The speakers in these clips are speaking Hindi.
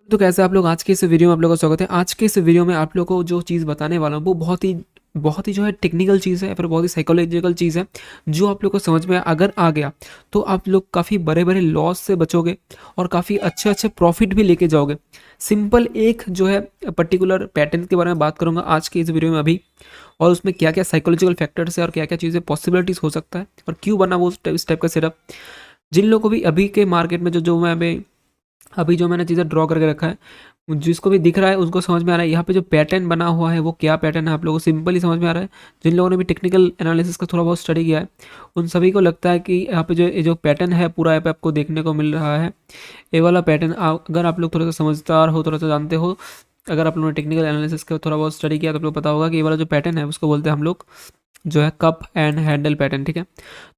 तो कैसे आप लोग, आज के इस वीडियो में आप लोगों का स्वागत है। आज के इस वीडियो में आप लोगों को जो चीज़ बताने वाला हूँ वो बहुत ही जो है टेक्निकल चीज़ है, या फिर बहुत ही साइकोलॉजिकल चीज़ है। जो आप लोग को समझ में अगर आ गया तो आप लोग काफ़ी बड़े-बड़े लॉस से बचोगे और काफ़ी अच्छे-अच्छे प्रॉफिट भी लेके जाओगे। सिंपल एक जो है पर्टिकुलर पैटर्न के बारे में बात करूँगा आज के इस वीडियो में अभी, और उसमें क्या-क्या साइकोलॉजिकल फैक्टर्स है और क्या-क्या चीज़ें पॉसिबिलिटीज़ हो सकता है और क्यों बना वो इस टाइप का सेटअप। जिन लोगों को भी अभी के मार्केट में जो मैं अभी जो मैंने चीज़ें ड्रॉ करके रखा है, जिसको भी दिख रहा है उसको समझ में आ रहा है यहाँ पे जो पैटर्न बना हुआ है वो क्या पैटर्न है, आप लोगों को सिंपली समझ में आ रहा है। जिन लोगों ने भी टेक्निकल एनालिसिस का थोड़ा बहुत स्टडी किया है उन सभी को लगता है कि यहाँ पे जो पैटर्न है पूरा यहाँ पे आपको देखने को मिल रहा है। ये वाला पैटर्न अगर आप लोग थोड़ा सा समझदार हो, थोड़ा सा जानते हो, अगर आप लोगों ने टेक्निकल एनालिसिस का थोड़ा बहुत स्टडी किया तो आप लोग पता होगा कि ये वाला जो पैटर्न है उसको बोलते हैं हम लोग जो है कप एंड हैंडल पैटर्न। ठीक है,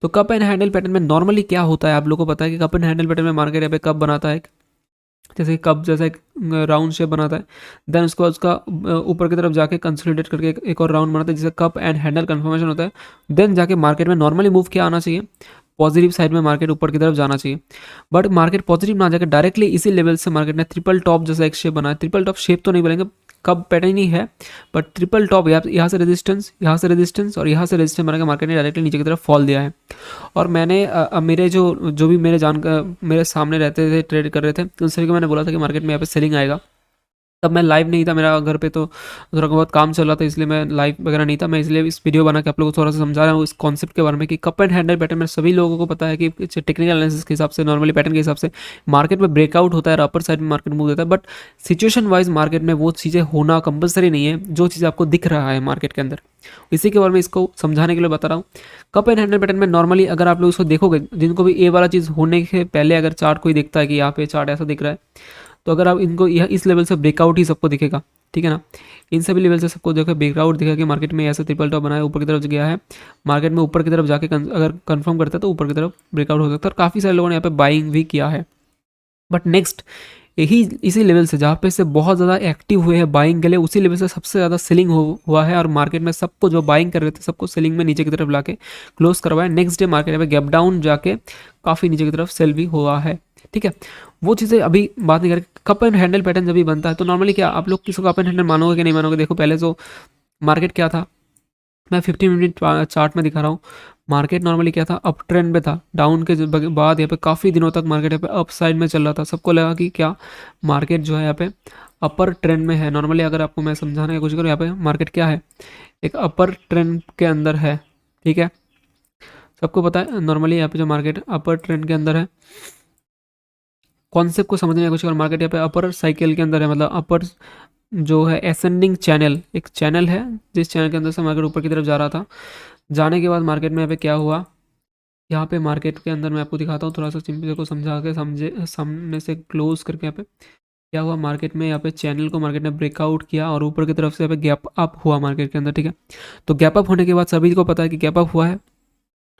तो कप एंड हैंडल पैटर्न में नॉर्मली क्या होता है आप लोगों को पता है कि कप एंड हैंडल पैटर्न में मार्केट यहाँ पे कप बनाता है, जैसे कि कप जैसा एक राउंड शेप बनाता है। देन उसके बाद उसका ऊपर की तरफ जाके कंसोलिडेट करके एक और राउंड बनाता है जिससे कप एंड हैंडल कन्फर्मेशन होता है। देन जाके मार्केट में नॉर्मली मूव क्या आना चाहिए, पॉजिटिव साइड में मार्केट ऊपर की तरफ जाना चाहिए। बट मार्केट पॉजिटिव ना जाकर डायरेक्टली इसी लेवल से मार्केट ने ट्रिपल टॉप जैसा एक शेप बनाया। ट्रिपल टॉप शेप तो नहीं बोलेंगे, कब पैटर्न ही है, बट ट्रिपल टॉप यहाँ से रेजिस्टेंस, यहाँ से रेजिस्टेंस और यहाँ से रेजिस्टेंस बना के मार्केट ने डायरेक्टली नीचे की तरफ फॉल दिया है। और मैंने मेरे जो भी मेरे मेरे सामने रहते थे, ट्रेड कर रहे थे, उन सभी को मैंने बोला था कि मार्केट में यहाँ पे सेलिंग आएगा। तब मैं लाइव नहीं था, मेरा घर पे तो थोड़ा बहुत काम चल रहा था, इसलिए मैं लाइव वगैरह नहीं था। मैं इसलिए इस वीडियो बना के आप लोगों को थोड़ा सा समझा रहा हूँ इस कॉन्सेप्ट के बारे में कि कप एंड हैंडल पैटर्न में सभी लोगों को पता है कि टेक्निकल एनालिसिस के हिसाब से, नॉर्मली पैटर्न के हिसाब से मार्केट में ब्रेकआउट होता है और अपर साइड में मार्केट मूव होता है। बट सिचुएशन वाइज मार्केट में वो चीज़ें होना कंपलसरी नहीं है जो चीज़ आपको दिख रहा है मार्केट के अंदर। इसी के बारे में इसको समझाने के लिए बता रहा हूँ। कप एंड हैंडल पैटर्न में नॉर्मली अगर आप लोग इसको देखोगे, जिनको भी ये वाला चीज़ होने के पहले अगर चार्ट कोई दिखता है कि यहाँ पे चार्ट ऐसा दिख रहा है, तो अगर आप इनको यह इस लेवल से ब्रेकआउट ही सबको दिखेगा, ठीक है ना। इन सभी लेवल से सबको देखो ब्रेकआउट दिखा कि मार्केट में ऐसा ट्रिपल टॉप बनाया, ऊपर की तरफ गया है, मार्केट में ऊपर की तरफ जाके अगर कंफर्म करता है तो ऊपर की तरफ ब्रेकआउट हो सकता है। और काफ़ी सारे लोगों ने यहाँ पे बाइंग भी किया है। बट नेक्स्ट यही इसी लेवल से जहाँ पे से बहुत ज़्यादा एक्टिव हुए हैं बाइंग के लिए, उसी लेवल से सबसे ज़्यादा सेलिंग हुआ है और मार्केट में सबको जो बाइंग कर रहे थे सबको सेलिंग में नीचे की तरफ लाके क्लोज करवाया। नेक्स्ट डे मार्केट में गैप डाउन जाके काफ़ी नीचे की तरफ सेल भी हुआ है। ठीक है, वो चीज़ें अभी बात नहीं करें। कप एंड हैंडल पैटर्न जब भी बनता है तो नॉर्मली क्या आप लोग किसी को कप एंड हैंडल मानोगे कि नहीं मानोगे। देखो पहले तो मार्केट क्या था, मैं 15 मिनट चार्ट में दिखा रहा हूँ। मार्केट नॉर्मली क्या था, अप ट्रेंड पे था। डाउन के बाद यहाँ पे काफ़ी दिनों तक मार्केट यहाँ पे अप साइड में चल रहा था। सबको लगा कि क्या मार्केट जो है यहाँ पे अपर ट्रेंड में है। नॉर्मली अगर आपको मैं समझाने की कोशिश करूँ, यहाँ पे मार्केट क्या है, एक अपर ट्रेंड के अंदर है। ठीक है, सबको पता है नॉर्मली यहाँ पे जो मार्केट अपर ट्रेंड के अंदर है। कॉन्सेप्ट को समझने की कोशिश करो, मार्केट यहाँ पे अपर साइकिल के अंदर है, मतलब अपर जो है एसेंडिंग चैनल, एक चैनल है जिस चैनल के अंदर से मार्केट ऊपर की तरफ जा रहा था। जाने के बाद मार्केट में यहाँ पे क्या हुआ, यहाँ पे मार्केट के अंदर मैं आपको दिखाता हूँ थोड़ा सा चीज़ों को समझा के, समझे सामने से क्लोज करके। यहाँ पे क्या हुआ, मार्केट में यहाँ पे चैनल को मार्केट ने ब्रेकआउट किया और ऊपर की तरफ से यहाँ पे गैप अप हुआ मार्केट के अंदर। ठीक है, तो गैप अप होने के बाद सभी को पता है कि गैप अप हुआ है,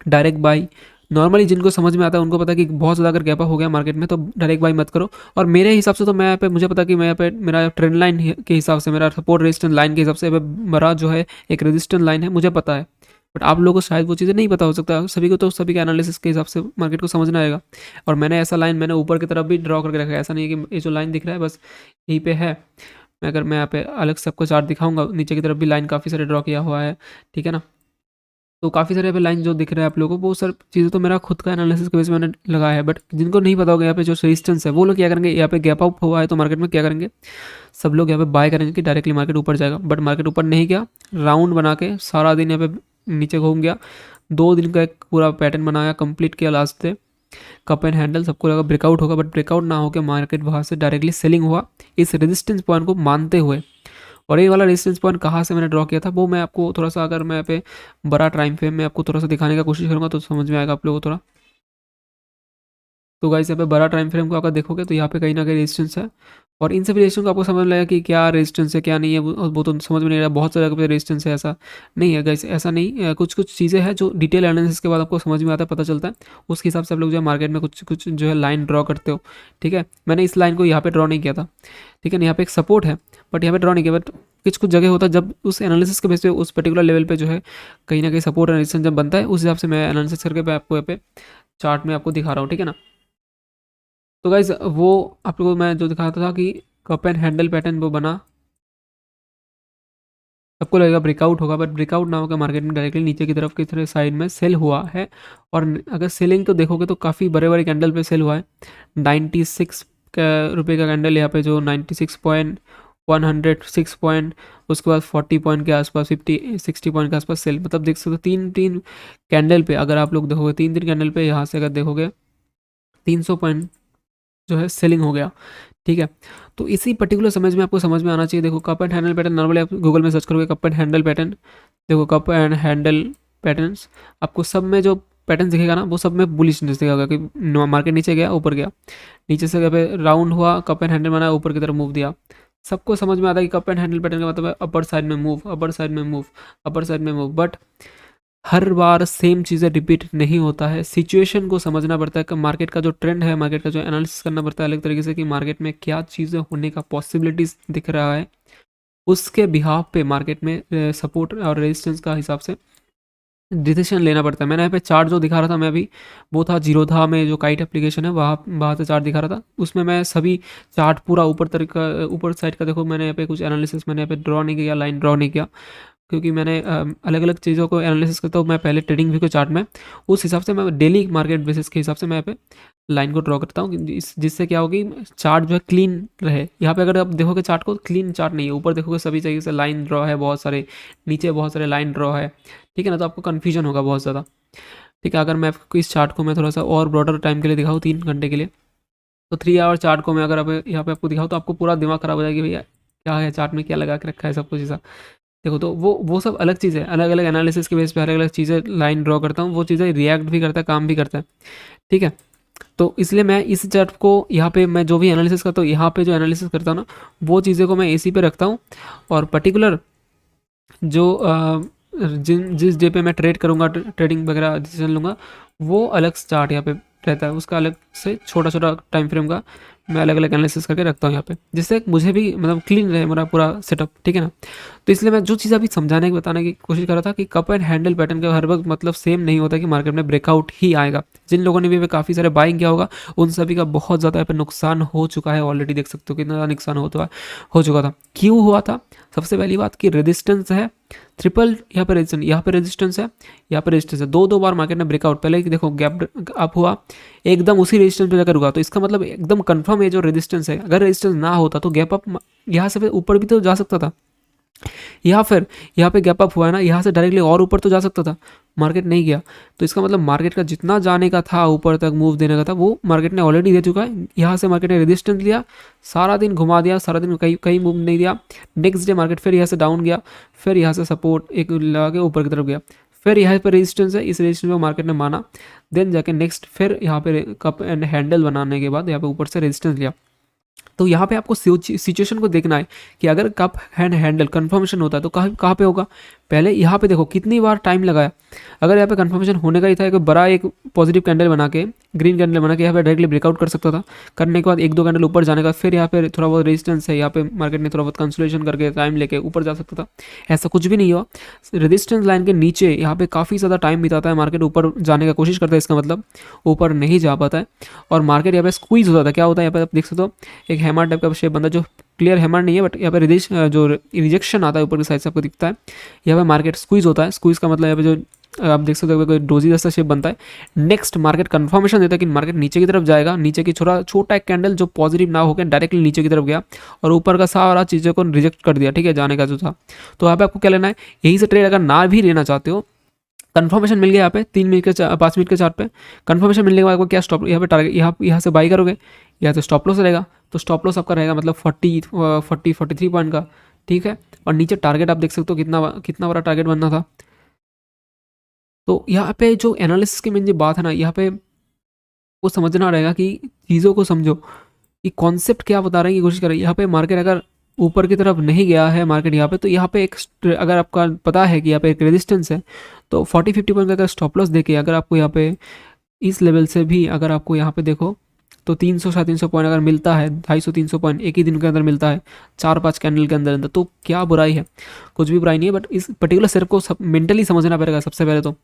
डायरेक्ट बाई। नॉर्मली जिनको समझ में आता है उनको पता है कि बहुत ज़्यादा अगर गैप अप हो गया मार्केट में तो डायरेक्ट बाई मत करो। और मेरे हिसाब से तो मैं यहाँ पे, मुझे पता है कि मैं यहाँ पे मेरा ट्रेंड लाइन के हिसाब से, मेरा सपोर्ट रेजिस्टेंस लाइन के हिसाब से मेरा जो है एक रेजिस्टेंस लाइन है, मुझे पता है। बट आप लोगों को शायद वो चीज़ें नहीं पता हो सकता, सभी को तो सभी के एनालिसिस के हिसाब से मार्केट को समझना आएगा। और मैंने ऐसा लाइन मैंने ऊपर की तरफ भी ड्रॉ करके रखा है, ऐसा नहीं है कि ये जो लाइन दिख रहा है बस यहीं पे है। अगर मैं यहाँ पे अलग से आपको चार्ट दिखाऊंगा, नीचे की तरफ भी लाइन काफ़ी सारे ड्रॉ किया हुआ है। ठीक है ना, तो काफ़ी सारे यहाँ पे लाइन जो दिख रहा है आप लोगों को, वो सर चीज़ें तो मेरा खुद का एनालिसिस की वजह से मैंने लगाया है। बट जिनको नहीं पता होगा यहाँ पे जो रेजिस्टेंस है, वो लोग क्या करेंगे, यहाँ पे गैप अप हुआ है तो मार्केट में क्या करेंगे, सब लोग यहाँ पे बाय करेंगे कि डायरेक्टली मार्केट ऊपर जाएगा। बट मार्केट ऊपर नहीं गया, राउंड बना के सारा दिन यहाँ पे नीचे घूम गया। 2 दिन का एक पूरा पैटर्न बनाया, कंप्लीट किया लास्ट से कप एंड हैंडल। सबको लगा ब्रेकआउट होगा, बट ब्रेकआउट ना होकर मार्केट वहाँ से डायरेक्टली सेलिंग हुआ इस रेजिस्टेंस पॉइंट को मानते हुए। और ये वाला रेजिस्टेंस पॉइंट कहाँ से मैंने ड्रॉ किया था वो मैं आपको थोड़ा सा, अगर मैं यहाँ पे बड़ा टाइम फ्रेम में आपको थोड़ा सा दिखाने का कोशिश करूँगा तो समझ में आएगा आप लोगों को थोड़ा। तो गाइस यहाँ पे बड़ा टाइम फ्रेम को अगर देखोगे तो यहाँ पे कहीं ना कहीं रेजिस्टेंस है, और इन सभी रेजिस्टेंस को आपको समझ लगेगा कि क्या रेजिस्टेंस है क्या नहीं है, वो तो समझ में नहीं आ रहा। बहुत सारे जगह पे रेजिस्टेंस है, ऐसा नहीं है गाइस, ऐसा नहीं। कुछ कुछ चीज़ें हैं जो डिटेल एनालिसिस के बाद आपको समझ में आता है, पता चलता है। उसके हिसाब से आप लोग जो है मार्केट में कुछ कुछ जो है लाइन ड्रॉ करते हो। ठीक है, मैंने इस लाइन को यहाँ पे ड्रॉ नहीं किया था। ठीक है ना, यहाँ पे एक सपोर्ट है बट यहाँ पे ड्रॉ नहीं किया। बट कुछ कुछ जगह होता है जब उस एनालिसिस के बेस पे उस पर्टिकुलर लेवल पे जो है कहीं ना कहीं सपोर्ट एंड रेजिस्टेंस जब बनता है, उस हिसाब से मैं एनालिसिस करके मैं आपको यहाँ पे चार्ट में आपको दिखा रहा हूँ। ठीक है ना, तो गाइज वो आप लोगों को मैं जो दिखाता था कि कप एंड हैंडल पैटर्न वो बना, सबको लगेगा ब्रेकआउट होगा, बट ब्रेकआउट ना होकर मार्केट में डायरेक्टली नीचे की तरफ किसी साइड में सेल हुआ है। और अगर सेलिंग तो देखोगे तो काफ़ी बड़े बड़े कैंडल पे सेल हुआ है। 96 रुपये का कैंडल यहाँ पे जो 96 पॉइंट 106 पॉइंट, उसके बाद 40 पॉइंट के आसपास 60 पॉइंट के आसपास सेल, मतलब देख सकते हो तीन तीन कैंडल पे, अगर आप लोग देखोगे तीन तीन कैंडल पे यहाँ से अगर देखोगे 300 पॉइंट जो है सेलिंग हो गया। ठीक है, तो इसी पर्टिकुलर समझ में आपको समझ में आना चाहिए। देखो cup and handle pattern, normally आप गूगल में सर्च करोगे कप एंड हैंडल पैटर्न, देखो कप एंड हैंडल पैटर्न्स, आपको सब में जो पैटर्न दिखेगा ना वो सब में बुलिशनेस दिखेगा कि मार्केट नीचे गया ऊपर गया, नीचे से पे राउंड हुआ, कप एंड हैंडल बना, ऊपर की तरफ मूव दिया। सबको समझ में आता है कि कप एंड हैंडल पैटर्न का मतलब है अपर साइड में मूव, अपर साइड में मूव, अपर साइड में move, but her bar same चीज़ें रिपीट नहीं होता है। सिचुएशन को समझना पड़ता है कि मार्केट का जो ट्रेंड है, मार्केट का जो एनालिसिस करना पड़ता है अलग तरीके से कि मार्केट में क्या चीज़ें होने का पॉसिबिलिटीज़ दिख रहा है, उसके बिहाफ पे मार्केट में सपोर्ट और रेजिस्टेंस का हिसाब से डिसीजन लेना पड़ता है। मैंने यहाँ पे चार्ट जो दिखा रहा था मैं अभी, वो था जीरोधा में जो काइट एप्लीकेशन है, वहाँ वहाँ से चार्ट दिखा रहा था, उसमें मैं सभी चार्ट पूरा ऊपर साइड का देखो, मैंने यहाँ पे कुछ एनालिसिस मैंने यहाँ पे ड्रॉ नहीं किया, लाइन ड्रॉ नहीं किया, क्योंकि मैंने अलग अलग चीज़ों को एनालिसिस करता हूँ मैं पहले ट्रेडिंग व्यू के चार्ट में, उस हिसाब से मैं डेली मार्केट बेसिस के हिसाब से मैं यहाँ पे लाइन को ड्रॉ करता हूँ, जिससे क्या होगी चार्ट जो है क्लीन रहे। यहाँ पे अगर आप देखोगे चार्ट को, क्लीन चार्ट नहीं है, ऊपर देखोगे सभी जगह से लाइन ड्रॉ है बहुत सारे, नीचे बहुत सारे लाइन ड्रॉ है, ठीक है ना, तो आपको कन्फ्यूजन होगा बहुत ज़्यादा। ठीक है, अगर मैं आपको इस चार्ट को मैं थोड़ा सा और ब्रॉडर टाइम के लिए दिखाऊँ 3 घंटे के लिए, तो 3 आवर चार्ट को मैं अगर आप यहाँ पे आपको दिखाऊँ तो आपको पूरा दिमाग खराब हो जाएगा भैया क्या है चार्ट में, क्या लगा के रखा है सब कुछ ऐसा। देखो तो वो सब अलग चीज़ है, अलग अलग एनालिसिस के बेस पे अलग अलग चीज़ें लाइन ड्रॉ करता हूँ, वो चीज़ें रिएक्ट भी करता है, काम भी करता है। ठीक है, तो इसलिए मैं इस चार्ट को यहाँ पे मैं जो भी एनालिसिस करता हूँ, यहाँ पे जो एनालिसिस करता हूँ ना, वो चीज़ें को मैं एसी पे रखता हूँ, और पर्टिकुलर जो जिस डे पे मैं ट्रेड करूँगा, ट्रेडिंग वगैरह डिसीजन लूँगा, वो अलग चार्ट यहाँ पे रहता है, उसका अलग से छोटा छोटा टाइम फ्रेम का मैं अलग अलग एनालिसिस करके रखता हूँ यहाँ पे, जिससे मुझे भी मतलब क्लीन रहे मेरा पूरा सेटअप। ठीक है ना, तो इसलिए मैं जो चीज़ अभी समझाने की बताने की कोशिश कर रहा था कि कप एंड हैंडल पैटर्न का हर वक्त मतलब सेम नहीं होता कि मार्केट में ब्रेकआउट ही आएगा। जिन लोगों ने भी काफ़ी सारे बाइंग किया होगा उन सभी का बहुत ज़्यादा यहाँ पे नुकसान हो चुका है, ऑलरेडी देख सकते हो कितना ज़्यादा नुकसान हो चुका था। क्यों हुआ था? सबसे पहली बात कि रेजिस्टेंस है ट्रिपल, यहाँ पे रेजिस्टेंस है, यहाँ पे रेजिस्टेंस है, दो बार मार्केट ने ब्रेकआउट, पहले देखो गैप अप हुआ एकदम उसी रेजिस्टेंस पे जाकर रुका, तो इसका मतलब एकदम कंफर्म है जो रेजिस्टेंस है, अगर रेजिस्टेंस ना होता तो गैप अप यहाँ से ऊपर भी तो जा सकता था, या फिर यहाँ पे गैप अप हुआ है ना, यहाँ से डायरेक्टली और ऊपर तो जा सकता था, मार्केट नहीं गया, तो इसका मतलब मार्केट का जितना जाने का था ऊपर तक मूव देने का था वो मार्केट ने ऑलरेडी दे चुका है। यहाँ से मार्केट ने रेजिस्टेंस लिया, सारा दिन घुमा दिया, सारा दिन कहीं मूव नहीं दिया, नेक्स्ट डे मार्केट फिर यहाँ से डाउन गया, फिर यहाँ से सपोर्ट एक लगा के ऊपर की तरफ गया, फिर यहाँ पर रेजिस्टेंस है, इस रेजिस्टेंस को मार्केट ने माना, देन जाके नेक्स्ट फिर यहाँ पे कप एंड हैंडल बनाने के बाद यहाँ पे ऊपर से रेजिस्टेंस लिया। तो यहाँ पे आपको सिचुएशन को देखना है कि अगर कप हैंड हैंडल कंफर्मेशन होता है तो कहाँ पे होगा। पहले यहाँ पे देखो कितनी बार टाइम लगाया, अगर यहाँ पे कंफर्मेशन होने का ही था एक बड़ा एक पॉजिटिव कैंडल बना के, ग्रीन कैंडल बना के यहाँ पे डायरेक्टली ब्रेकआउट कर सकता था, करने के बाद एक दो कैंडल ऊपर जाने का, फिर यहाँ पे थोड़ा बहुत रेजिस्टेंस है, यहाँ पे मार्केट ने थोड़ा बहुत कंसोलिडेशन करके टाइम लेके ऊपर जा सकता था, ऐसा कुछ भी नहीं हुआ। रेजिस्टेंस लाइन के नीचे यहाँ पे काफ़ी ज़्यादा टाइम बिताता है मार्केट, ऊपर जाने का कोशिश करता है, इसका मतलब ऊपर नहीं जा पाता है, और मार्केट यहाँ पे स्क्वीज होता था। क्या होता है यहाँ पे आप देख सकते हो, एक हैमर टाइप का शेप बनता है, जो क्लियर हैमर नहीं है बट यहाँ पे जो रिजेक्शन आता है ऊपर की साइड से आपको दिखता है, यहाँ पे मार्केट स्क्वीज होता है। स्क्वीज का मतलब यहाँ पे जो आप देख सकते हो कोई डोजी जैसा शेप बनता है। नेक्स्ट मार्केट कंफर्मेशन देता है कि मार्केट नीचे की तरफ जाएगा, नीचे की छोटा एक कैंडल जो पॉजिटिव ना होकर डायरेक्टली नीचे की तरफ गया और ऊपर का सारा चीज़ों को रिजेक्ट कर दिया, ठीक है, जाने का जो था। तो यहाँ पे आपको क्या लेना है, यहीं से ट्रेड अगर ना भी लेना चाहते हो, कंफर्मेशन मिल गया यहाँ पे 3 मिनट के 5 मिनट के चार्ट पे, कंफर्मेशन मिलने के बाद आपको क्या स्टॉप, यहाँ पे टारगेट यहाँ से बाई करोगे, यहाँ से स्टॉप लॉस रहेगा, तो स्टॉप लॉस आपका रहेगा मतलब 43 पॉइंट का, ठीक है, और नीचे टारगेट आप देख सकते हो कितना बड़ा टारगेट बनना था। तो यहाँ पे जो एनालिसिस की मेन जो बात है ना, यहाँ पे वो समझना रहेगा कि चीज़ों को समझो कि कॉन्सेप्ट क्या बता रहे हैं की कोशिश करें। यहाँ पे मार्केट अगर ऊपर की तरफ नहीं गया है मार्केट यहाँ पे, तो यहाँ पे एक अगर आपका पता है कि यहाँ पे एक रेजिस्टेंस है, तो 40-50 पॉइंट का स्टॉप लॉस देके अगर आपको यहाँ पे इस लेवल से भी अगर आपको यहाँ पे देखो तो 300 साढ़े 300 पॉइंट अगर मिलता है, 250-300 पॉइंट एक ही दिन के अंदर मिलता है, 4-5 कैंडल के अंदर अंदर, तो क्या बुराई है? कुछ भी बुराई नहीं है। बट इस पर्टिकुलर शेयर को सब मेंटली समझना पड़ेगा सबसे पहले तो।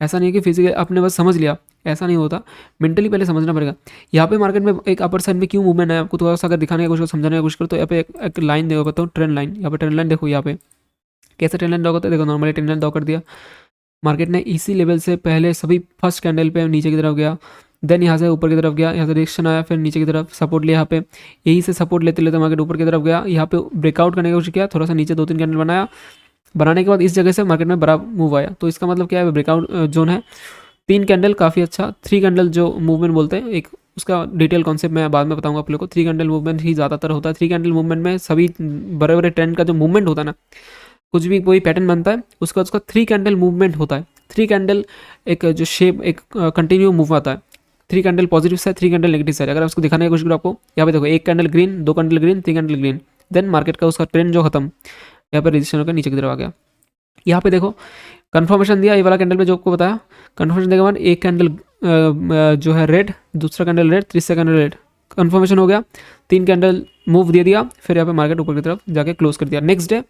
ऐसा नहीं है कि फिजिकली आपने बस समझ लिया, ऐसा नहीं होता, मेंटली पहले समझना पड़ेगा। यहाँ पे मार्केट में एक अपर साइड में क्यों मूवमेंट है, आपको थोड़ा सा अगर दिखाने की कोशिश समझाने की कोशिश करो तो यहाँ पे एक लाइन देखो तो ट्रेंड लाइन, यहाँ पे ट्रेंड लाइन देखो, यहाँ पे कैसे ट्रेंड लाइन ड्रॉ करते हैं, देखो नॉर्मली ट्रेंड लाइन ड्रॉ कर दिया, मार्केट ने इसी लेवल से पहले सभी फर्स्ट कैंडल पे नीचे की तरफ गया, देन यहाँ से ऊपर की तरफ गया, यहाँ से रिएक्शन आया, फिर नीचे की तरफ सपोर्ट लिया, यहाँ पे यही से सपोर्ट लेते लेते मार्केट ऊपर की तरफ गया, यहाँ पे ब्रेकआउट करने की कोशिश किया, थोड़ा सा नीचे 2-3 कैंडल बनाया, बनाने के बाद इस जगह से मार्केट में बड़ा मूव आया। तो इसका मतलब क्या है, ब्रेकआउट जोन है, 3 कैंडल काफ़ी अच्छा, 3 कैंडल जो मूवमेंट बोलते हैं, एक उसका डिटेल कॉन्सेप्ट मैं बाद में बताऊंगा आप लोग को। 3 कैंडल मूवमेंट ही ज़्यादातर होता है। 3 कैंडल मूवमेंट में सभी बड़े बड़े ट्रेंड का जो मूवमेंट होता है ना, कुछ भी कोई पैटर्न बनता है उसका 3 कैंडल मूवमेंट होता है। 3 कैंडल एक जो शेप एक कंटिन्यू मूव आता है, 3 candle positive side, 3 candle negative side. अगर उसको दिखाने की कोशिश करो आपको, यहाँ पे देखो 1 candle green, 2 candle green, 3 candle green, then market का उसका ट्रेंड जो खत्म, यहाँ पे रजिस्ट्रेशन होकर नीचे की तरफ आ गया। यहाँ पे देखो कंफर्मेशन दिया, ये वाला कैंडल में जो आपको बताया, कंफर्मेशन देने के बाद एक कैंडल जो है रेड, दूसरा कैंडल रेड, तीसरा कैंडल रेड, कंफर्मेशन हो गया, 3 कैंडल मूव दे दिया, फिर यहाँ पे मार्केट ऊपर की तरफ जाके क्लोज कर दिया। नेक्स्ट डे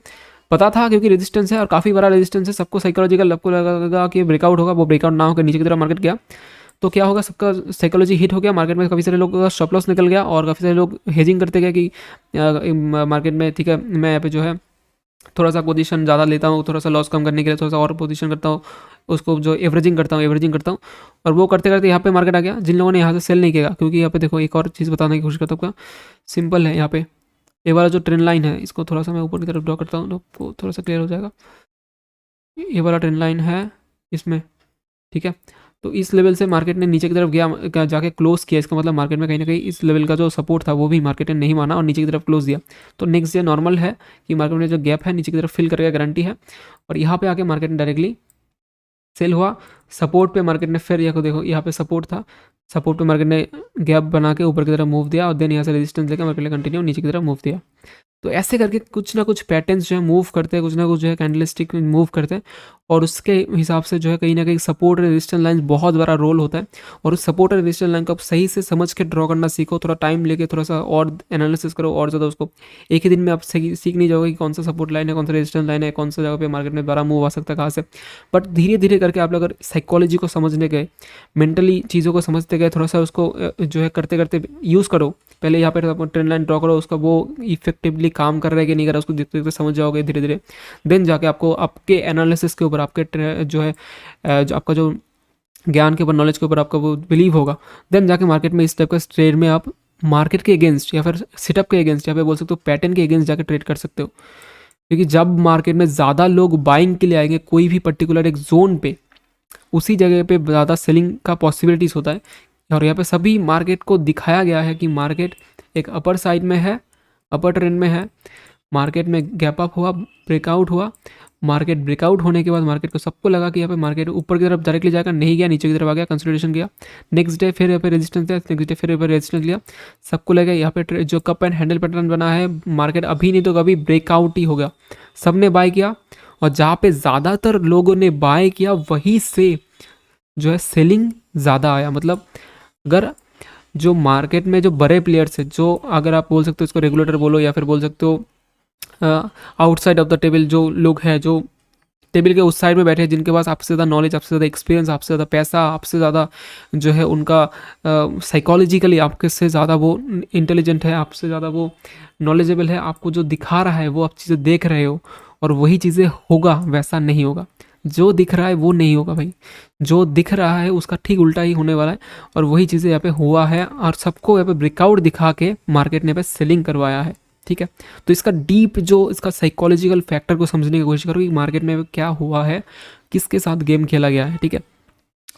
पता था क्योंकि रेजिस्टेंस है और काफ़ी बड़ा रेजिस्टेंस है, सबको साइकोलॉजिकल आपको लगेगा कि ब्रेकआउट होगा, वो ब्रेकआउट ना होकर नीचे की तरफ मार्केट गया तो क्या होगा, सबका साइकोलॉजी हिट हो गया। मार्केट में काफ़ी सारे लोगों का स्टॉप लॉस निकल गया और काफ़ी सारे लोग हेजिंग करते गए कि मार्केट में ठीक है मैं यहाँ पे जो है थोड़ा सा पोजीशन ज़्यादा लेता हूँ, थोड़ा सा लॉस कम करने के लिए थोड़ा सा और पोजीशन करता हूँ, उसको जो एवरेजिंग करता हूँ और वो करते करते यहाँ पे मार्केट आ गया। जिन लोगों ने यहाँ से सेल नहीं किया, क्योंकि यहाँ पे देखो एक और चीज़ बताने की कोशिश करता हूँ, सिंपल है। यहाँ पे ये वाला जो ट्रेंड लाइन है, इसको थोड़ा सा मैं ऊपर की तरफ ड्रॉ करता हूँ तो वो थोड़ा सा क्लियर हो जाएगा। ये वाला ट्रेंड लाइन है इसमें, ठीक है। तो इस लेवल से मार्केट ने नीचे की तरफ गया, जाके क्लोज किया, इसका मतलब मार्केट में कहीं ना कहीं इस लेवल का जो सपोर्ट था वो भी मार्केट ने नहीं माना और नीचे की तरफ क्लोज दिया। तो नेक्स्ट डे नॉर्मल है कि मार्केट में जो गैप है नीचे की तरफ फिल करके गारंटी है, और यहाँ पे आके मार्केट ने डायरेक्टली सेल हुआ। सपोर्ट पे मार्केट ने फिर यहाँ देखो, यहाँ पे सपोर्ट था, सपोर्ट पे मार्केट ने गैप बना के ऊपर की तरफ मूव दिया और देन यहाँ से रेजिस्टेंस लेकर मार्केट ने कंटिन्यू नीचे की तरफ मूव दिया। तो ऐसे करके कुछ ना कुछ पैटर्न्स जो है मूव करते हैं, कुछ ना कुछ जो है कैंडलस्टिक मूव करते हैं, और उसके हिसाब से जो है कहीं ना कहीं सपोर्ट रेजिस्टेंस लाइन बहुत बड़ा रोल होता है। और उस सपोर्ट रेजिस्टेंस लाइन को आप सही से समझ के ड्रॉ करना सीखो, थोड़ा टाइम लेके थोड़ा सा और एनालिसिस करो और ज़्यादा उसको। एक ही दिन में आप सीख नहीं जाओगे कि कौन सा सपोर्ट लाइन है, कौन सा रेजिस्टेंस लाइन है, कौन सा जगह पे मार्केट में बड़ा मूव आ सकता है कहाँ से। बट धीरे धीरे करके आप लोग अगर साइकोलॉजी को समझने गए, मेंटली चीज़ों को समझते गए, थोड़ा सा उसको जो है करते करते यूज़ करो। पहले यहाँ पर ट्रेंड लाइन ड्रॉ करो, उसका वो इफेक्टिवली काम कर रहा है कि नहीं कर रहा, उसको देखते देखते समझ जाओगे धीरे धीरे। देन जाके आपको आपके एनालिसिस के ऊपर, आपके जो है जो आपका जो ज्ञान के ऊपर, नॉलेज के ऊपर आपका वो बिलीव होगा, देन जाके मार्केट में इस टाइप का ट्रेड में आप मार्केट के अगेंस्ट या फिर सेटअप के अगेंस्ट या फिर बोल सकते हो पैटर्न के अगेंस्ट जाके ट्रेड कर सकते हो। क्योंकि जब मार्केट में ज़्यादा लोग बाइंग के लिए आएंगे कोई भी पर्टिकुलर एक जोन पे, उसी जगह पे ज़्यादा सेलिंग का पॉसिबिलिटीज़ होता है। और यहाँ पे सभी मार्केट को दिखाया गया है कि मार्केट एक अपर साइड में है, अपर ट्रेंड में है, मार्केट में गैप अप हुआ, ब्रेकआउट हुआ, मार्केट ब्रेकआउट होने के बाद मार्केट को सबको लगा कि यहाँ पे मार्केट ऊपर की तरफ डायरेक्टली जाकर नहीं गया, नीचे की तरफ आ गया, कंसोलिडेशन किया। नेक्स्ट डे फिर यहाँ पे रेजिस्टेंस दिया, नेक्स्ट डे फिर यहाँ पे रेजिस्टेंस लिया, सबको लगा यहाँ पे जो कप एंड हैंडल पैटर्न बना है, मार्केट अभी नहीं तो कभी ब्रेकआउट ही हो गया। सबने बाय किया और जहाँ पे ज़्यादातर लोगों ने बाय किया वहीं से जो है सेलिंग ज़्यादा आया। मतलब अगर जो मार्केट में जो बड़े प्लेयर्स हैं, जो अगर आप बोल सकते हो इसको रेगुलेटर बोलो या फिर बोल सकते हो आउटसाइड ऑफ द टेबल जो लोग हैं, जो टेबल के उस साइड में बैठे हैं, जिनके पास आपसे ज़्यादा नॉलेज, आपसे ज़्यादा एक्सपीरियंस, आपसे ज़्यादा पैसा, आपसे ज़्यादा जो है उनका साइकोलॉजिकली आपके से ज़्यादा वो इंटेलिजेंट है, आपसे ज़्यादा वो नॉलेजेबल है, आपको जो दिखा रहा है वो आप चीज़ें देख रहे हो और वही चीज़ें होगा, वैसा नहीं होगा। जो दिख रहा है वो नहीं होगा भाई, जो दिख रहा है उसका ठीक उल्टा ही होने वाला है। और वही चीज़ें यहाँ पे हुआ है और सबको यहाँ पे ब्रेकआउट दिखा के मार्केट ने यहाँ पे सेलिंग करवाया है, ठीक है। तो इसका डीप जो इसका साइकोलॉजिकल फैक्टर को समझने की कोशिश करो कि मार्केट में क्या हुआ है, किसके साथ गेम खेला गया है, ठीक है।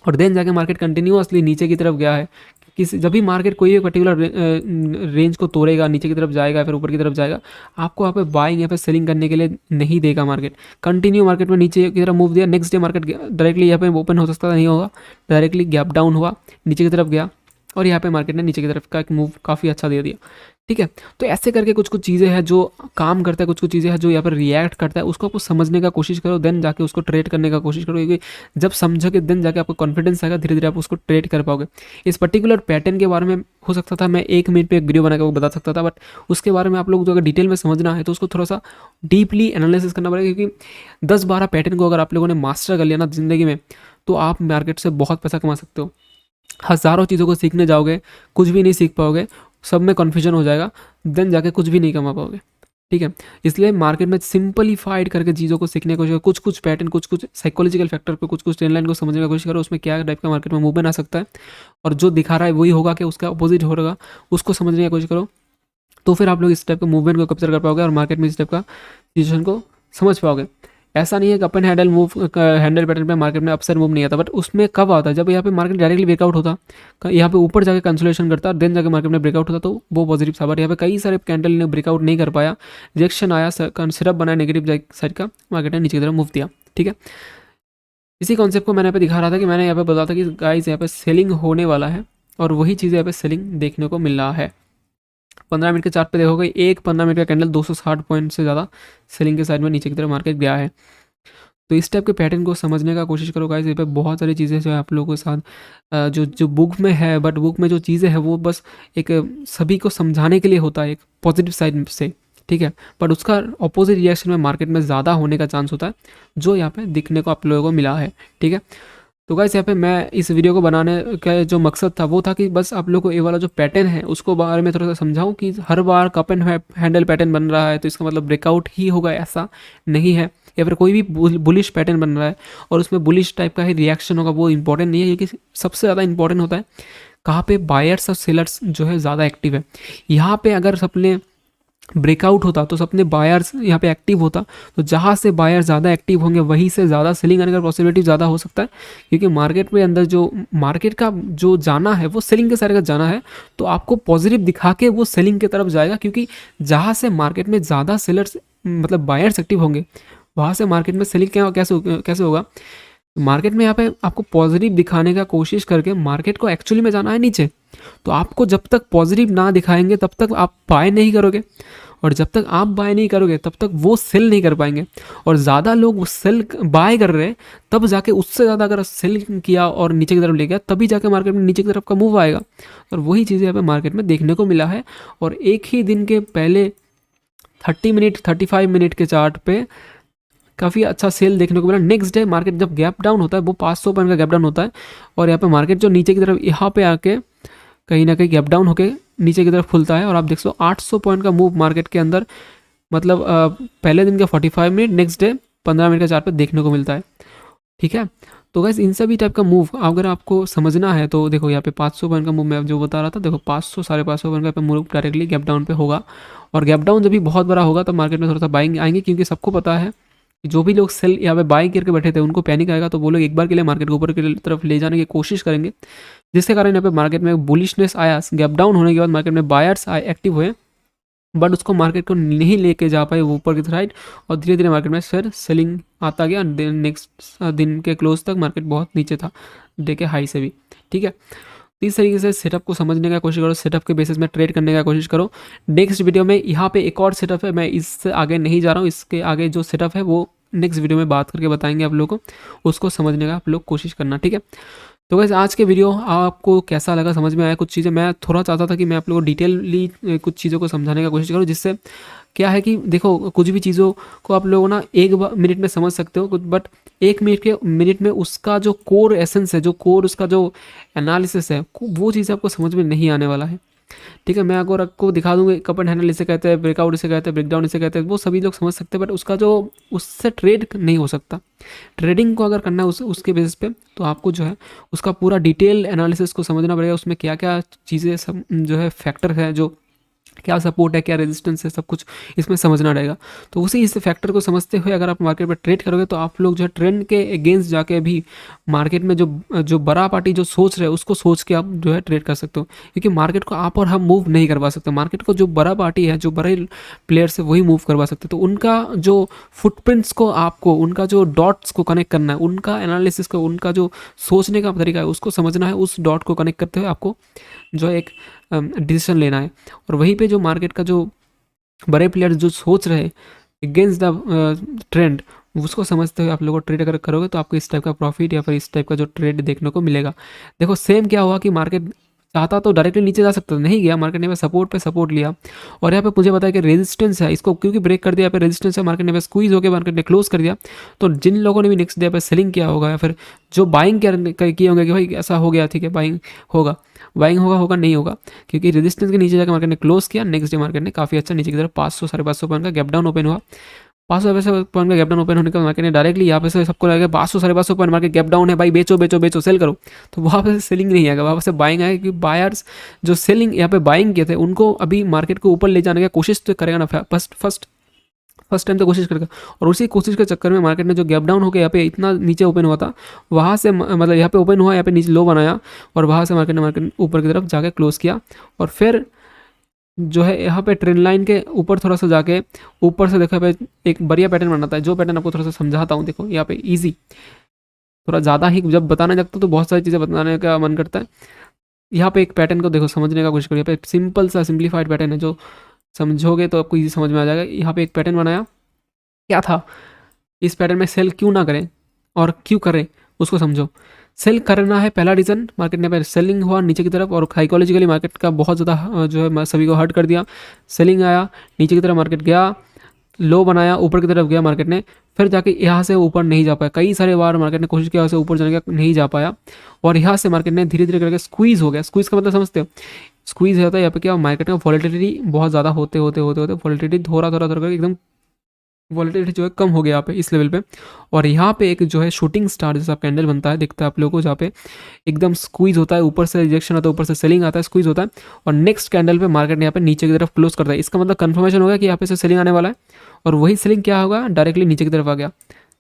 और देन जाके मार्केट कंटिन्यूअसली नीचे की तरफ गया है। जब भी मार्केट कोई एक पर्टिकुलर रेंज को तोड़ेगा, नीचे की तरफ जाएगा फिर ऊपर की तरफ जाएगा, आपको यहाँ पे बाइंग या फिर सेलिंग करने के लिए नहीं देगा मार्केट। कंटिन्यू मार्केट में नीचे की तरफ मूव दिया, नेक्स्ट डे मार्केट डायरेक्टली यहाँ पे ओपन हो सकता नहीं होगा, डायरेक्टली गैप डाउन हुआ, नीचे की तरफ गया और यहाँ पे मार्केट ने नीचे की तरफ का एक मूव काफ़ी अच्छा दे दिया, ठीक है। तो ऐसे करके कुछ कुछ चीज़ें हैं जो काम करता है, कुछ कुछ चीज़ें हैं जो यहाँ पर रिएक्ट करता है, उसको आपको समझने का कोशिश करो, देन जाके उसको ट्रेड करने का कोशिश करो, क्योंकि जब समझोगे देन जाके आपको कॉन्फिडेंस आएगा, धीरे धीरे आप उसको ट्रेड कर पाओगे। इस पर्टिकुलर पैटर्न के बारे में हो सकता था मैं 1 मिनट पे एक वीडियो बना के वो बता सकता था, बट उसके बारे में आप लोग जो अगर डिटेल में समझना है तो उसको थोड़ा सा डीपली एनालिसिस करना पड़ेगा, क्योंकि 10-12 पैटर्न को अगर आप लोगों ने मास्टर कर लिया ना ज़िंदगी में, तो आप मार्केट से बहुत पैसा कमा सकते हो। हज़ारों चीज़ों को सीखने जाओगे, कुछ भी नहीं सीख पाओगे, सब में कन्फ्यूजन हो जाएगा, देन जाके कुछ भी नहीं कमा पाओगे, ठीक है। इसलिए मार्केट में सिंपलीफाइड करके चीज़ों को सीखने की कोशिश करो, कुछ कुछ पैटर्न, कुछ कुछ साइकोलॉजिकल फैक्टर को, कुछ कुछ ट्रेंड लाइन को समझने की कोशिश करो, उसमें क्या टाइप का मार्केट में मूवमेंट आ सकता है, और जो दिखा रहा है वही होगा कि उसका अपोजिट होगा, उसको समझने की कोशिश करो। तो फिर आप लोग इस टाइप के मूवमेंट को कैप्चर कर पाओगे और मार्केट में इस टाइप का सिचुएशन को समझ पाओगे। ऐसा नहीं है कि अपन हैंडल मूव हैंडल पैटर्न पे मार्केट में अपसाइड मूव नहीं आता, बट उसमें कब आता है, जब यहाँ पे मार्केट डायरेक्टली ब्रेकआउट होता, यहाँ पे ऊपर जाके कंसोलिडेशन करता, देन जाके मार्केट में ब्रेकआउट होता, तो वो पॉजिटिव था। बट यहाँ पे कई सारे कैंडल ने ब्रेकआउट नहीं कर पाया, रिजेक्शन आया, सिर्फ बनाया नेगेटिव साइड का, मार्केट ने नीचे की तरफ मूव दिया, ठीक है। इसी कॉन्सेप्ट को मैंने यहाँ पे दिखा रहा था कि मैंने यहाँ पे बताया था कि गाइस यहाँ पे सेलिंग होने वाला है, और वही चीज़ यहाँ पे सेलिंग देखने को मिल रहा है। 15 मिनट के चार्ट पे देखोगे, एक 15 मिनट का कैंडल 260 पॉइंट से ज़्यादा सेलिंग के साइड में नीचे की तरफ मार्केट गया है। तो इस टाइप के पैटर्न को समझने का कोशिश करो गाइस। यहाँ पे बहुत सारी चीज़ें जो है आप लोगों के साथ जो जो बुक में है, बट बुक में जो चीज़ें हैं वो बस एक सभी को समझाने के लिए होता है, एक पॉजिटिव साइड से, ठीक है। बट उसका अपोजिट रिएक्शन में मार्केट में ज़्यादा होने का चांस होता है, जो यहाँ पे दिखने को आप लोगों को मिला है, ठीक है। तो गाइस यहाँ पे मैं इस वीडियो को बनाने का जो मकसद था वो था कि बस आप लोग को ये वाला जो पैटर्न है उसको बारे में थोड़ा सा समझाऊं, कि हर बार कप एंड हैंडल पैटर्न बन रहा है तो इसका मतलब ब्रेकआउट ही होगा, ऐसा नहीं है। या फिर कोई भी बुलिश पैटर्न बन रहा है और उसमें बुलिश टाइप का ही रिएक्शन होगा, वो इंपॉर्टेंट नहीं है, क्योंकि सबसे ज़्यादा इंपॉर्टेंट होता है कहाँ पे बायर्स और सेलर्स जो है ज़्यादा एक्टिव है। यहाँ पे अगर सबने ब्रेकआउट होता तो सबने बायर्स यहाँ पे एक्टिव होता, तो जहाँ से बायर ज़्यादा एक्टिव होंगे वहीं से ज़्यादा सेलिंग आने का पॉसिबिलिटी ज़्यादा हो सकता है, क्योंकि मार्केट में अंदर जो मार्केट का जो जाना है वो सेलिंग के सारे का जाना है, तो आपको पॉजिटिव दिखा के वो सेलिंग की तरफ जाएगा, क्योंकि जहाँ से मार्केट में ज़्यादा सेलर्स मतलब बायर्स एक्टिव होंगे वहाँ से मार्केट में सेलिंग कैसे होगा। मार्केट में यहाँ पे आपको पॉजिटिव दिखाने का कोशिश करके मार्केट को एक्चुअली में जाना है नीचे, तो आपको जब तक पॉजिटिव ना दिखाएंगे तब तक आप बाय नहीं करोगे, और जब तक आप बाय नहीं करोगे तब तक वो सेल नहीं कर पाएंगे। और ज़्यादा लोग सेल बाय कर रहे हैं, तब जाके उससे ज़्यादा अगर सेल किया और नीचे की तरफ ले गया, तभी जाके मार्केट में नीचे की तरफ का मूव आएगा। और वही चीज़ें यहाँ पे मार्केट में देखने को मिला है। और एक ही दिन के पहले 30 मिनट 35 मिनट के चार्ट पे काफ़ी अच्छा सेल देखने को मिला। नेक्स्ट डे मार्केट जब गैप डाउन होता है, वो 500 पॉइंट का गैप डाउन होता है, और यहाँ पे मार्केट जो नीचे की तरफ यहाँ पे आके कहीं ना कहीं गैप डाउन होकर नीचे की तरफ खुलता है, और आप देख सो 800 पॉइंट का मूव मार्केट के अंदर, मतलब पहले दिन का 45 मिनट, नेक्स्ट डे 15 मिनट का चार्ट पे देखने को मिलता है, ठीक है। तो गैस इन सभी टाइप का मूव अगर आपको समझना है तो देखो यहाँ पे 500 पॉइंट का मूव मैं जो बता रहा था, देखो 500 550 पॉइंट का मूव डायरेक्टली गैप डाउन पे होगा, और गैप डाउन जब भी बहुत बड़ा होगा तो मार्केट में थोड़ा सा बाइंग आएंगे, क्योंकि सबको पता है कि जो भी लोग सेल यहाँ पे बाई करके बैठे थे उनको पैनिक आएगा, तो वो लोग एक बार के लिए मार्केट को ऊपर की तरफ ले जाने की कोशिश करेंगे, जिसके कारण यहाँ पे मार्केट में बुलिशनेस आया। गैप डाउन होने के बाद मार्केट में बायर्स आए, एक्टिव हुए, बट उसको मार्केट को नहीं लेके जा पाए वो ऊपर की साइड, और धीरे धीरे मार्केट में फिर सेलिंग आता गया। नेक्स्ट दिन के क्लोज तक मार्केट बहुत नीचे था डे के हाई से भी, ठीक है। तो इस तरीके से सेटअप को समझने का कोशिश करो, सेटअप के बेसिस में ट्रेड करने का कोशिश करो। नेक्स्ट वीडियो में यहाँ पे एक और सेटअप है, मैं इससे आगे नहीं जा रहा हूँ, इसके आगे जो सेटअप है वो नेक्स्ट वीडियो में बात करके बताएंगे आप लोगों को, उसको समझने का आप लोग कोशिश करना, ठीक है। तो वैसे आज के वीडियो आपको कैसा लगा, समझ में आया कुछ चीज़ें? मैं थोड़ा चाहता था कि मैं आप लोगों को डिटेलली कुछ चीज़ों को समझाने का कोशिश करूँ, जिससे क्या है कि देखो कुछ भी चीज़ों को आप लोग ना 1 मिनट में समझ सकते हो, बट 1 मिनट में उसका जो कोर एसेंस है, जो कोर उसका जो एनालिसिस है, वो चीज़ आपको समझ में नहीं आने वाला है, ठीक है। मैं अगर आपको दिखा दूंगा कप एंड हैंडल इसे कहते हैं, ब्रेकआउट इसे कहते हैं, ब्रेकडाउन इसे कहते हैं, वो सभी लोग समझ सकते हैं, बट उसका जो उससे ट्रेड नहीं हो सकता। ट्रेडिंग को अगर करना है उसके बेसिस पे, तो आपको जो है उसका पूरा डिटेल एनालिसिस को समझना पड़ेगा, उसमें क्या क्या चीज़ें सब जो है फैक्टर है, जो क्या सपोर्ट है, क्या रेजिस्टेंस है, सब कुछ इसमें समझना रहेगा। तो उसी इस फैक्टर को समझते हुए अगर आप मार्केट में ट्रेड करोगे तो आप लोग जो है ट्रेंड के अगेंस्ट जाके भी मार्केट में जो बड़ा पार्टी जो सोच रहे हैं उसको सोच के आप जो है ट्रेड कर सकते हो, क्योंकि मार्केट को आप और हम मूव नहीं करवा सकते। मार्केट को जो बड़ा पार्टी है, जो बड़े प्लेयर्स है, वही मूव करवा सकते। तो उनका जो फुटप्रिंट्स को आपको, उनका जो डॉट्स को कनेक्ट करना है, उनका एनालिसिस को, उनका जो सोचने का तरीका है उसको समझना है, उस डॉट को कनेक्ट करते हुए आपको जो है एक डिसीजन लेना है। और वहीं पे जो मार्केट का जो बड़े प्लेयर जो सोच रहे हैं अगेंस्ट द ट्रेंड, उसको समझते हुए आप लोगों को ट्रेड अगर करोगे तो आपको इस टाइप का प्रॉफिट या फिर इस टाइप का जो ट्रेड देखने को मिलेगा। देखो सेम क्या हुआ कि मार्केट चाहता तो डायरेक्टली नीचे जा सकता था, नहीं गया, मार्केट ने सपोर्ट पे सपोर्ट लिया और यहाँ पे मुझे पता है कि रेजिस्टेंस है, इसको क्योंकि ब्रेक कर दिया, यहाँ पे रेजिस्टेंस है, मार्केट ने स्क्वीज होकर मार्केट ने क्लोज कर दिया। तो जिन लोगों ने भी नेक्स्ट डे पे सेलिंग किया होगा या फिर जो बाइंग किए होंगे कि भाई ऐसा हो गया, ठीक है बाइंग होगा, होगा नहीं होगा, क्योंकि रेजिस्टेंस के नीचे जाकर मार्केट ने क्लोज किया। नेक्स्ट डे मार्केट ने काफ़ी अच्छा नीचे की तरफ 500 550 पॉइंट का गैप डाउन ओपन हुआ। 500 पॉइंट का गैप डाउन ओपन होने का मार्केट ने डायरेक्टली यहाँ पे से सबको लगा 500 550 पॉइंट मार्केट गैप डाउन है भाई, बेचो बेचो बेचो, सेल करो। तो वहाँ पे सेलिंग नहीं आएगा, वहाँ से बाइंग आएगा, क्योंकि बायर्स जो सेलिंग यहाँ पे बाइंग किए थे उनको अभी मार्केट को ऊपर ले जाने की कोशिश तो करेगा ना, फर्स्ट टाइम तो कोशिश करेगा। और उसी कोशिश के चक्कर में मार्केट ने जो गैप डाउन होकर यहाँ पे इतना नीचे ओपन हुआ था, वहाँ से मतलब यहाँ पे ओपन हुआ, यहाँ पे नीचे लो बनाया और वहाँ से मार्केट ऊपर की तरफ जाके क्लोज किया। और फिर जो है यहाँ पे ट्रेंड लाइन के ऊपर थोड़ा सा जाके ऊपर से देखो यहाँ पे एक बढ़िया पैटर्न बनाता है, जो पैटर्न आपको थोड़ा सा समझाता हूँ। देखो यहाँ पे इजी, थोड़ा ज़्यादा ही जब बताने लगता हूँ तो बहुत सारी चीज़ें बताने का मन करता है। यहाँ पे एक पैटर्न को देखो समझने का कोशिश करो, यहाँ पे सिंपल सा सिंप्लीफाइड पैटर्न है, जो समझोगे तो आपको इजी समझ में आ जाएगा। यहाँ पे एक पैटर्न बनाया, क्या था, इस पैटर्न में सेल क्यों ना करें और क्यों करें उसको समझो। सेल करना है पहला रीज़न, मार्केट ने पे सेलिंग हुआ नीचे की तरफ और साइकोलॉजिकली मार्केट का बहुत ज़्यादा जो है सभी को हर्ट कर दिया। सेलिंग आया, नीचे की तरफ मार्केट गया, लो बनाया, ऊपर की तरफ गया मार्केट ने, फिर जाके यहाँ से ऊपर नहीं जा पाया। कई सारे बार मार्केट ने कोशिश किया से ऊपर जाने का, नहीं जा पाया और यहाँ से मार्केट ने धीरे धीरे करके स्क्वीज़ हो गया। स्क्वीज़ का मतलब समझते हो, स्क्वीज़ होता है यहाँ पे क्या, मार्केट का वॉलेटिलिटी बहुत ज़्यादा होते वॉलेटिलिटी थोड़ा करके एकदम वॉलेटिलिटी जो है कम हो गया यहाँ पे इस लेवल पे। और यहाँ पे एक जो है शूटिंग स्टार जैसा कैंडल बनता है, दिखता है आप लोगों को, जहाँ पे एकदम स्क्वीज होता है, ऊपर से रिजेक्शन आता है, ऊपर से सेलिंग आता है, स्क्वीज होता है और नेक्स्ट कैंडल पे मार्केट ने यहाँ पे नीचे की तरफ क्लोज करता है। इसका मतलब कंफर्मेशन होगा कि यहाँ पे से सेलिंग आने वाला है और वही सेलिंग क्या होगा, डायरेक्टली नीचे की तरफ आ गया।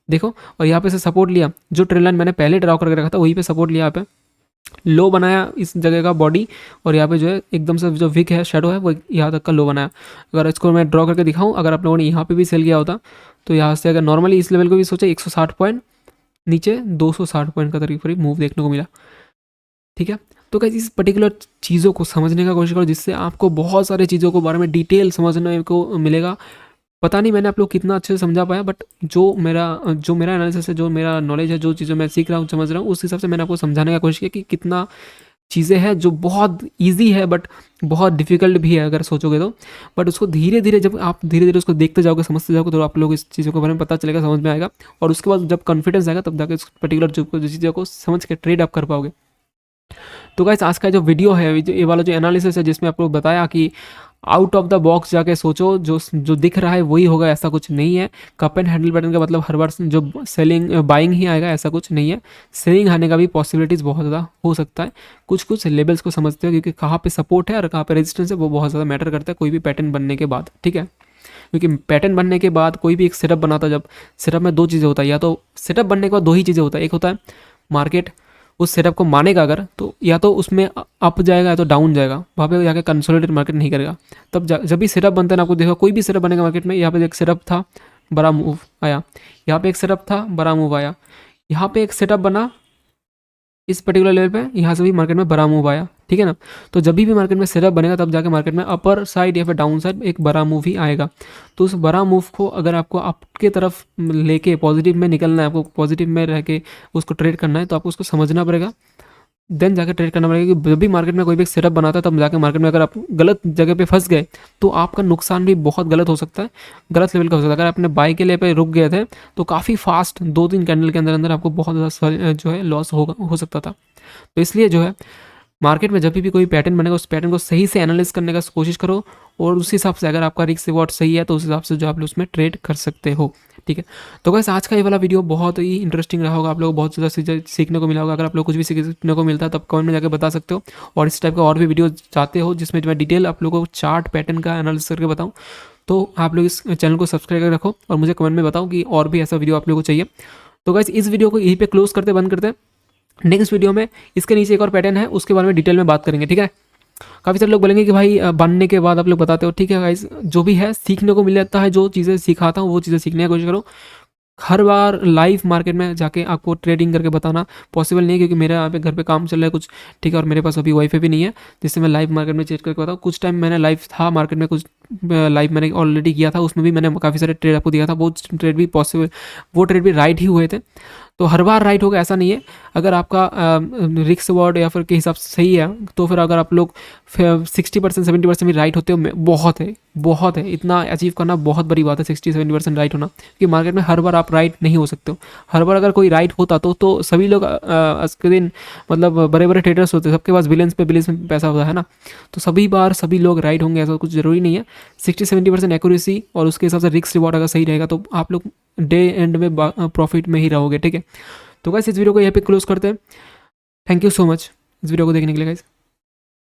देखो, और यहाँ पे से सपोर्ट लिया, जो ट्रेंड लाइन मैंने पहले ड्रॉ करके रखा था वहीं पे सपोर्ट लिया, यहाँ पे लो बनाया इस जगह का बॉडी और यहाँ पे जो है एकदम से जो विक है, शेडो है, वो यहाँ तक का लो बनाया। अगर इसको मैं ड्रॉ करके दिखाऊं, अगर आप लोगों ने यहाँ पे भी सेल किया होता तो यहाँ से अगर नॉर्मली इस लेवल को भी सोचा 160 पॉइंट नीचे 260 पॉइंट का करीब मूव देखने को मिला। ठीक है, तो कैसे इस पर्टिकुलर चीज़ों को समझने का कोशिश करो, जिससे आपको बहुत सारी चीज़ों के बारे में डिटेल समझने को मिलेगा। पता नहीं मैंने आप लोग कितना अच्छे से समझा पाया, बट जो मेरा एनालिसिस है, जो मेरा नॉलेज है, जो चीज़ें मैं सीख रहा हूँ, समझ रहा हूँ, उस हिसाब से मैंने आपको समझाने का कोशिश किया कि कितना चीज़ें हैं जो बहुत इजी है बट बहुत डिफिकल्ट भी है अगर सोचोगे तो। बट उसको धीरे धीरे जब आप धीरे धीरे उसको देखते जाओगे, समझते जाओगे, तो आप लोग इस चीज़ों के बारे में पता चलेगा, समझ में आएगा और उसके बाद जब कॉन्फिडेंस आएगा तब जाकर इस पर्टिकुलर जो चीज़ों को समझ के ट्रेड आप कर पाओगे। तो गाइस आज का जो वीडियो है, ये वाला जो एनालिसिस है, जिसमें आपको बताया कि आउट ऑफ द बॉक्स जाके सोचो, जो दिख रहा है वही होगा, ऐसा कुछ नहीं है। कप एंड हैंडल पैटर्न का मतलब हर बार जो सेलिंग बाइंग ही आएगा, ऐसा कुछ नहीं है। सेलिंग आने का भी पॉसिबिलिटीज़ बहुत ज़्यादा हो सकता है। कुछ लेवल्स को समझते हो, क्योंकि कहाँ पे सपोर्ट है और कहाँ पे रेजिस्टेंस है, वो बहुत ज़्यादा मैटर करता है कोई भी पैटर्न बनने के बाद। ठीक है, क्योंकि पैटर्न बनने के बाद कोई भी एक सेटअप बनाता है, जब सेटअप में दो चीज़ें होता है, या तो सेटअप बनने के बाद दो ही चीज़ें होता है, एक होता है मार्केट उस सेटअप को मानेगा अगर, तो या तो उसमें अप जाएगा या तो डाउन जाएगा, वहाँ पे जाके कंसोलिडेट मार्केट नहीं करेगा। तब जब भी सेटअप बनता है ना, आपको देखो कोई भी सेटअप बनेगा मार्केट में, यहाँ पे एक सेटअप था, बड़ा मूव आया, यहाँ पे एक सेटअप था, बड़ा मूव आया, यहाँ पे एक सेटअप बना इस पर्टिकुलर लेवल पे, यहाँ से भी मार्केट में बड़ा मूव आया। ठीक है ना, तो जब भी मार्केट में सेटअप बनेगा तब जाके मार्केट में अपर साइड या फिर डाउन साइड एक बड़ा मूव ही आएगा। तो उस बड़ा मूव को अगर आपको आपके तरफ लेके पॉजिटिव में निकलना है, आपको पॉजिटिव में रह के उसको ट्रेड करना है, तो आपको उसको समझना पड़ेगा, देन जाकर ट्रेड करना पड़ेगा। कि जब भी मार्केट में कोई भी सेटअप बनाता है, तब जाकर मार्केट में अगर आप गलत जगह पे फंस गए तो आपका नुकसान भी बहुत गलत हो सकता है, गलत लेवल का हो सकता है। अगर आपने बाई के लिए पे रुक गए थे तो काफ़ी फास्ट 2-3 कैंडल के अंदर अंदर आपको बहुत ज़्यादा जो है लॉस हो सकता था। तो इसलिए जो है मार्केट में जब भी कोई पैटर्न बनेगा, उस पैटर्न को सही से एनालाइज करने का कोशिश करो और उस हिसाब से अगर आपका रिस्क रिवॉर्ड सही है तो उस हिसाब से जो आप उसमें ट्रेड कर सकते हो। ठीक है, तो गाइस आज का ये वाला वीडियो बहुत ही इंटरेस्टिंग रहा होगा, आप लोग बहुत ज़्यादा सीखने को मिला होगा। अगर आप लोग कुछ भी सीखने को मिलता है तब कमेंट में जाकर बता सकते हो, और इस टाइप का और भी वीडियो चाहते हो जिसमें मैं डिटेल आप लोगों को चार्ट पैटर्न का एनालिसिस करके बताऊँ, तो आप लोग इस चैनल को सब्सक्राइब कर रखो और मुझे कमेंट में बताओ कि और भी ऐसा वीडियो आप लोगों को चाहिए। तो गाइस इस वीडियो को यहीं पे क्लोज करते बंद करते हैं। नेक्स्ट वीडियो में इसके नीचे एक और पैटर्न है, उसके बारे में डिटेल में बात करेंगे। ठीक है, काफ़ी सारे लोग बोलेंगे कि भाई बनने के बाद आप लोग बताते हो। ठीक है गाइस, जो भी है सीखने को मिल जाता है, जो चीज़ें सिखाता हूँ वो चीज़ें सीखने की कोशिश करो। हर बार लाइव मार्केट में जाके आपको ट्रेडिंग करके बताना पॉसिबल नहीं है, क्योंकि मेरे यहाँ पे घर पे काम चल रहा है कुछ, ठीक है, और मेरे पास अभी वाईफाई भी नहीं है जिससे मैं लाइव मार्केट में चेक करके बताऊँ। कुछ टाइम मैंने लाइव था मार्केट में, कुछ लाइव मैंने ऑलरेडी किया था, उसमें भी मैंने काफ़ी सारे ट्रेड आपको दिया था, वो ट्रेड भी पॉसिबल, वो ट्रेड भी राइट ही हुए थे। तो हर बार राइट होगा ऐसा नहीं है। अगर आपका रिस्क रिवॉर्ड या फिर के हिसाब से सही है, तो फिर अगर आप लोग 60% 70% भी राइट होते हो, बहुत है, बहुत है, इतना अचीव करना बहुत बड़ी बात है, 60-70% राइट होना, क्योंकि मार्केट में हर बार आप राइट नहीं हो सकते हो। हर बार अगर कोई राइट होता तो सभी लोग आज के दिन, मतलब बड़े बड़े ट्रेडर्स होते हैं, सबके पास बिलियंस में पैसा होता है ना, तो सभी बार सभी लोग राइट होंगे ऐसा कुछ ज़रूरी नहीं है। 60-70% एक्यूरेसी और उसके हिसाब से रिस्क रिवॉर्ड अगर सही रहेगा तो आप लोग डे एंड में प्रॉफिट में ही रहोगे, ठीक है। तो गाइस इस वीडियो को यहाँ पे क्लोज करते हैं। थैंक यू सो मच इस वीडियो को देखने के लिए गाइस।